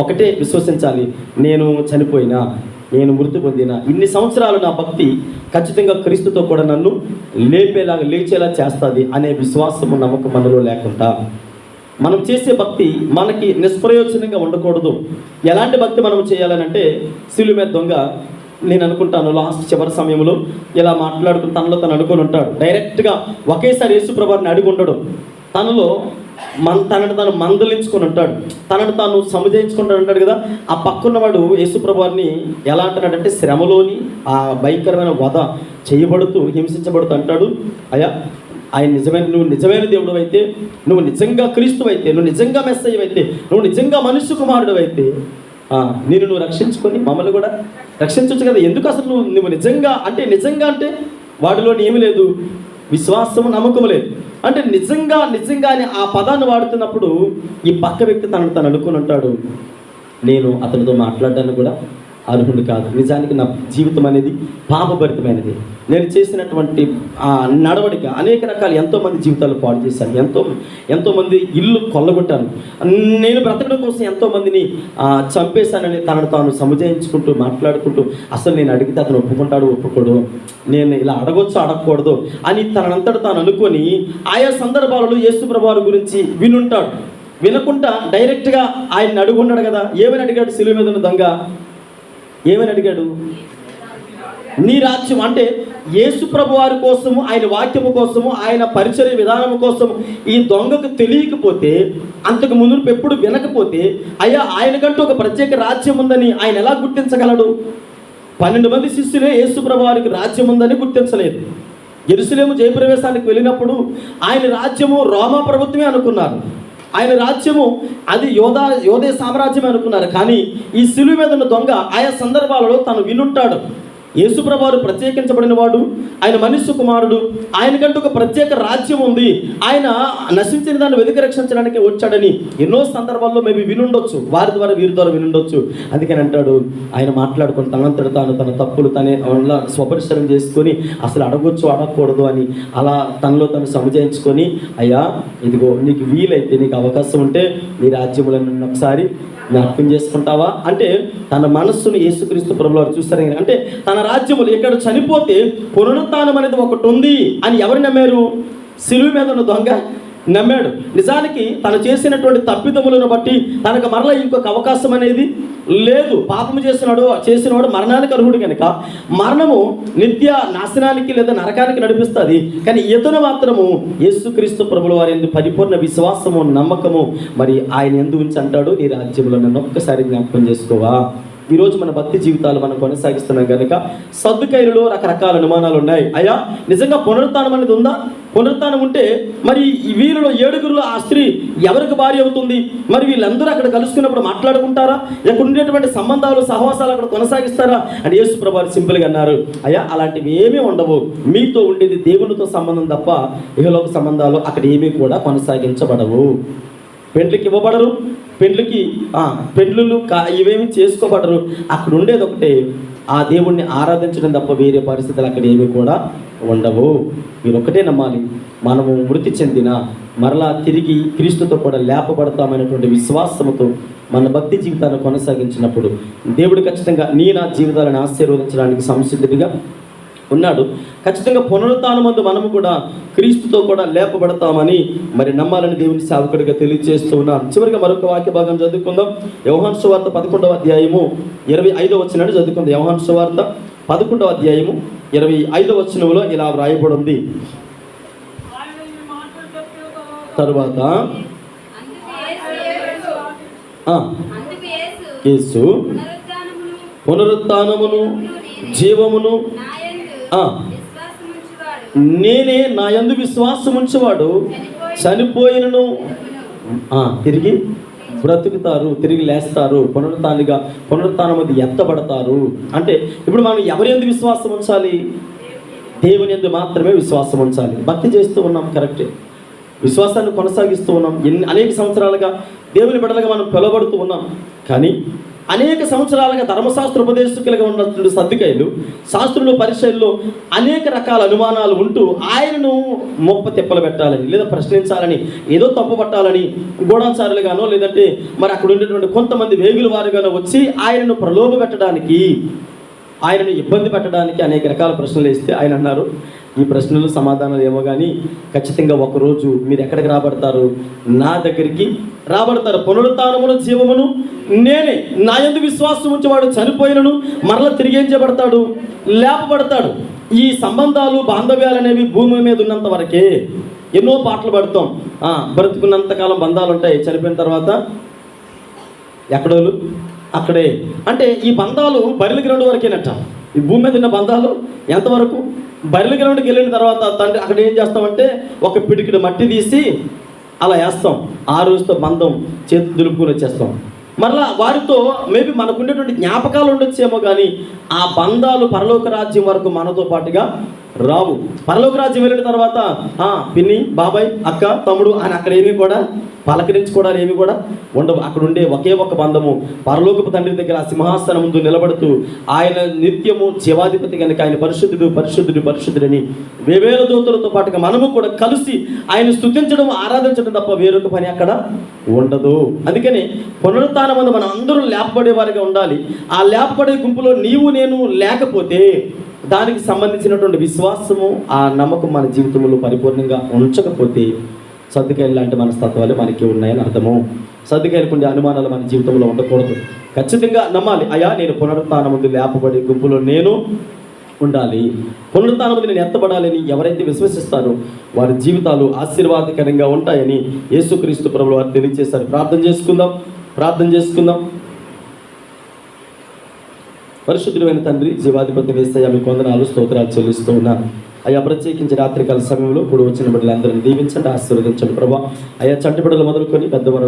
ఒకటే విశ్వసించాలి, నేను చనిపోయినా, నేను మృతి పొందిన ఇన్ని సంవత్సరాలు నా భక్తి ఖచ్చితంగా క్రీస్తుతో కూడా నన్ను లేచేలా చేస్తుంది అనే విశ్వాసము, నమ్మకం మనలో లేకుండా మనం చేసే భక్తి మనకి నిష్ప్రయోజనంగా ఉండకూడదు. ఎలాంటి భక్తి మనం చేయాలనంటే, శిలువ మీద దొంగ నేను అనుకుంటాను లాస్ట్ చివరి సమయంలో ఇలా మాట్లాడుకుని తనలో తను అనుకుని ఉంటాడు. డైరెక్ట్గా ఒకేసారి యేసు ప్రభువుని అడిగి ఉండడు. తనలో తనను తాను మందలించుకొని ఉంటాడు, తనను తాను సముదాయించుకుంటాడు అంటాడు కదా. ఆ పక్కన్నవాడు యేసు ప్రభువుని ఎలా అంటున్నాడంటే, శ్రమలోని ఆ భయంకరమైన వధ చేయబడుతూ హింసించబడుతూ అంటాడు, అయ్యా, నువ్వు నిజమైన దేవుడు అయితే, నువ్వు నిజంగా క్రీస్తు అయితే, నువ్వు నిజంగా మెస్సయ్య అయితే, నువ్వు నిజంగా మనుష్య కుమారుడు అయితే నువ్వు రక్షించుకొని మమ్మల్ని కూడా రక్షించవచ్చు కదా. ఎందుకు అసలు నువ్వు నిజంగా అంటే వాడిలో ఏమి లేదు, విశ్వాసము, నమ్మకము లేదు. అంటే నిజంగా అని ఆ పదాన్ని వాడుతున్నప్పుడు ఈ పక్క వ్యక్తి తను అనుకుని ఉంటాడు, నేను అతనితో మాట్లాడడానికి కూడా అర్హుడు కాదు. నిజానికి నా జీవితం అనేది పాపభరితమైనది. నేను చేసినటువంటి నడవడిక అనేక రకాల ఎంతోమంది జీవితాలు పాడు చేశాను, ఎంతోమంది ఇల్లు కొల్లగొట్టాను, నేను బ్రతకడం కోసం ఎంతోమందిని చంపేశానని తనను తాను సముదాయించుకుంటూ మాట్లాడుకుంటూ, అసలు నేను అడిగితే అతను ఒప్పుకోడు, నేను ఇలా అడగొచ్చు అడగకూడదు అని తనంతట తాను అనుకొని ఆయా సందర్భాలలో యేసు ప్రభువారి గురించి వినుంటాడు. వినకుండా డైరెక్ట్గా ఆయన అడుగున్నాడు కదా. ఏమని అడిగాడు? శిలువ మీద ఉన్న దొంగ ఏమని అడిగాడు? నీ రాజ్యం అంటే యేసు ప్రభువారి కోసము, ఆయన వాక్యము కోసము, ఆయన పరిచర్య విధానము కోసము ఈ దొంగకు తెలియకపోతే, అంతకు ముందు ఎప్పుడు వినకపోతే, అయ్యా ఆయనకంటూ ఒక ప్రత్యేక రాజ్యం ఉందని ఆయన ఎలా గుర్తించగలడు? 12 మంది శిష్యులే యేసు ప్రభువారికి రాజ్యం ఉందని గుర్తించలేదు. యెరూషలేము జయప్రవేశానికి వెళ్ళినప్పుడు ఆయన రాజ్యము రోమా ప్రభుత్వమే అనుకున్నారు. ఆయన రాజ్యము అది యోధే సామ్రాజ్యమే అనుకున్నారు. కానీ ఈ శిలువ మీద ఉన్న దొంగ ఆయా సందర్భాలలో తను వినుంటాడు. యేసుప్రభు వారు ప్రత్యేకించబడిన వాడు, ఆయన మనుష్య కుమారుడు, ఆయనకంటూ ఒక ప్రత్యేక రాజ్యం ఉంది, ఆయన నశించిన దాన్ని వెతికి రక్షించడానికి వచ్చాడని ఎన్నో సందర్భాల్లో మేబీ వినుండొచ్చు, వారి ద్వారా వీరి ద్వారా వినుండొచ్చు. అందుకని అంటాడు, ఆయన మాట్లాడుకుని తనంతట తాను తన తప్పులు తనే స్వపరిశీలన చేసుకొని అసలు అడగొచ్చు అడగకూడదు అని అలా తనలో తను సమజాయించుకొని, అయ్యా ఇదిగో నీకు వీలైతే, నీకు అవకాశం ఉంటే నీ రాజ్యములను నన్ను ఒకసారి జ్ఞాపకం చేసుకుంటావా అంటే తన మనస్సును యేసుక్రీస్తు ప్రభువు వారు చూస్తారు. అంటే తన రాజ్యములు ఇక్కడ చనిపోతే పునరుత్థానం అనేది ఒకటి ఉంది అని ఎవరు నమ్మారు? సిలువ మీద ఉన్న దొంగ నమ్మాడు. నిజానికి తను చేసినటువంటి తప్పిదములను బట్టి తనకు మరలా ఇంకొక అవకాశం అనేది లేదు. పాపము చేసినవాడు మరణానికి అర్హుడు కనుక మరణము నిత్య నాశనానికి లేదా నరకానికి నడిపిస్తుంది. కానీ ఇతను మాత్రము యేసుక్రీస్తు ప్రభుల వారి యందు పరిపూర్ణ విశ్వాసము నమ్మకము మరి ఆయన యందు ఉంచి అంటాడు, ఈ రాజ్యంలో నన్ను ఒక్కసారి జ్ఞాపకం చేసుకోవా. ఈరోజు మన భక్తి జీవితాలు మనం కొనసాగిస్తున్నాం కనుక సద్దుకైలలో రకరకాల అనుమానాలు ఉన్నాయి. అయ్యా నిజంగా పునరుత్థానం అనేది ఉందా? పునరుత్థానం ఉంటే మరి వీరిలో 7గురులో ఆ స్త్రీ ఎవరికి భార్య అవుతుంది? మరి వీళ్ళందరూ అక్కడ కలుసుకున్నప్పుడు మాట్లాడుకుంటారా? ఇక్కడ ఉండేటువంటి సంబంధాలు సహవాసాలు అక్కడ కొనసాగిస్తారా అని యేసు ప్రభువు సింపుల్గా అన్నారు, అయ్యా అలాంటివి ఏమీ ఉండవు, మీతో ఉండేది దేవునితో సంబంధం తప్ప ఇహలోక సంబంధాలు అక్కడ ఏమీ కూడా కొనసాగించబడవు. పెండ్లికి ఇవ్వబడరు, పెండ్లు ఇవేమి చేసుకోబడరు. అక్కడ ఉండేది ఒకటే, ఆ దేవుణ్ణి ఆరాధించడం తప్ప వేరే పరిస్థితులు అక్కడ ఏమి కూడా ఉండవు. మీరు ఒకటే నమ్మాలి, మనము మృతి చెందిన మరలా తిరిగి క్రీస్తుతో కూడా లేపబడతామనేటువంటి విశ్వాసముతో మన భక్తి జీవితాన్ని కొనసాగించినప్పుడు దేవుడు ఖచ్చితంగా నా జీవితాలను ఆశీర్వదించడానికి సంసిద్ధుడిగా ఉన్నాడు. ఖచ్చితంగా పునరుత్థానమందు మనము కూడా క్రీస్తుతో కూడా లేపబడతామని మరి నమ్మాలని దేవుని సేవకుడిగా తెలియజేస్తూ ఉన్నాను. చివరిగా మరొక వాక్య భాగం చదువుకుందాం. యోహాను సువార్త 11వ అధ్యాయము 25వ వచనాన్ని చదువుకుందాం. యోహాను సువార్త 11వ అధ్యాయము 25వ వచనంలో ఇలా వ్రాయబడి ఉంది, తరువాత యేసు పునరుత్థానమును జీవమును నేనే, నా యందు విశ్వాసం ఉంచేవాడు చనిపోయినను తిరిగి బ్రతుకుతారు, తిరిగి లేస్తారు, పునరుత్థానం అది ఎత్తబడతారు. అంటే ఇప్పుడు మనం ఎవరి యందు విశ్వాసం ఉంచాలి? దేవుని యందు మాత్రమే విశ్వాసం ఉంచాలి. భక్తి చేస్తూ ఉన్నాం, కరెక్టే, విశ్వాసాన్ని కొనసాగిస్తూ ఉన్నాం, అనేక సంవత్సరాలుగా దేవుని బిడ్డలుగా మనం పిలువబడుతూ ఉన్నాం. కానీ అనేక సంవత్సరాలుగా ధర్మశాస్త్ర ఉపదేశకులుగా ఉన్నటువంటి సద్దుకైలు శాస్త్రులు పరిచయంలో అనేక రకాల అనుమానాలు ఉంటూ ఆయనను తిప్పలు పెట్టాలని లేదా ప్రశ్నించాలని, ఏదో తప్పు పట్టాలని గూఢాచారులుగానో లేదంటే మరి అక్కడ ఉండేటువంటి కొంతమంది వేగుల వారుగానో వచ్చి ఆయనను ప్రలోభ పెట్టడానికి, ఆయనను ఇబ్బంది పెట్టడానికి అనేక రకాల ప్రశ్నలు వేస్తే ఆయన అన్నారు, ఈ ప్రశ్నలు సమాధానాలు ఏమో కానీ ఖచ్చితంగా ఒకరోజు మీరు ఎక్కడికి రాబడతారు? నా దగ్గరికి రాబడతారు. పునరుత్థానమును జీవమును నేనే, నా యందు విశ్వాసం ఉంచేవాడు చనిపోయినను మరలా తిరిగి ఏం చేయబడతాడు? లేపబడతాడు. ఈ సంబంధాలు బాంధవ్యాలు అనేవి భూమి మీద ఉన్నంత వరకే. ఎన్నో పాటలు పడతాం, బ్రతుకున్నంతకాలం బంధాలు ఉంటాయి, చనిపోయిన తర్వాత ఎక్కడోళ్ళు అక్కడే. అంటే ఈ బంధాలు బరిల గ్రౌండ్ వరకేనట. ఈ భూమి మీద ఉన్న బంధాలు ఎంతవరకు? బరిల గ్రౌండ్కి వెళ్ళిన తర్వాత తండ్రి అక్కడ ఏం చేస్తామంటే ఒక పిడికిడి మట్టి తీసి అలా వేస్తాం, ఆ రోజుతో బంధం చేతులు దులుపుకొని వచ్చేస్తాం. మరలా వారితో మేబీ మనకు ఉండేటువంటి జ్ఞాపకాలు ఉండొచ్చేమో కానీ ఆ బంధాలు పరలోక రాజ్యం వరకు మనతో పాటుగా రావు. పరలోక రాజ్యం వెళ్ళిన తర్వాత పిన్ని, బాబాయ్, అక్క, తమ్ముడు అని అక్కడ ఏమీ కూడా పలకరించుకోవడాలు ఏమి కూడా ఉండవు. అక్కడ ఉండే ఒకే ఒక బంధము పరలోకపు తండ్రి దగ్గర ఆ సింహాసనం ముందు నిలబడుతూ ఆయన నిత్యము జీవాధిపతి కనుక ఆయన పరిశుద్ధుడు పరిశుద్ధుడు పరిశుద్ధుడని వేవేల దూతలతో పాటుగా మనము కూడా కలిసి ఆయన స్తుతించడం ఆరాధించడం తప్ప వేరొక పని అక్కడ ఉండదు. అందుకని పునరుత్థానం ముందు మనం అందరూ లేపబడే వారిగా ఉండాలి. ఆ లేపబడే గుంపులో నీవు నేను లేకపోతే దానికి సంబంధించినటువంటి విశ్వాసము ఆ నమ్మకం మన జీవితంలో పరిపూర్ణంగా ఉంచకపోతే సద్దుకాయలు లాంటి మనస్తత్వాలు మనకి ఉన్నాయని అర్థము. సద్దుకాయలకు ఉండే అనుమానాలు మన జీవితంలో ఉండకూడదు. ఖచ్చితంగా నమ్మాలి, అయ్యా నేను పునరుత్థానం ముందు లేపబడే గుంపులో నేను ఉండాలి, పునరుత్థానం ముందు నేను ఎత్తబడాలని ఎవరైతే విశ్వసిస్తారో వారి జీవితాలు ఆశీర్వాదకరంగా ఉంటాయని యేసుక్రీస్తు ప్రభువు వారు తెలియజేశారు. ప్రార్థన చేసుకుందాం. పరిశుద్ధుడైన తండ్రి, జీవాధిపతి యేసయ్య మీకు వందనాలు, స్తోత్రాలు చెల్లిస్తూ ఉన్నాను. అయ్యా ప్రత్యేకించి రాత్రికాల సమయంలో కూడి వచ్చిన బిడ్డలందరినీ దీవించండి, ఆశీర్వదించండి ప్రభా. అయ్యా చంటి బిడ్డలు మొదలుకొని పెద్దవారు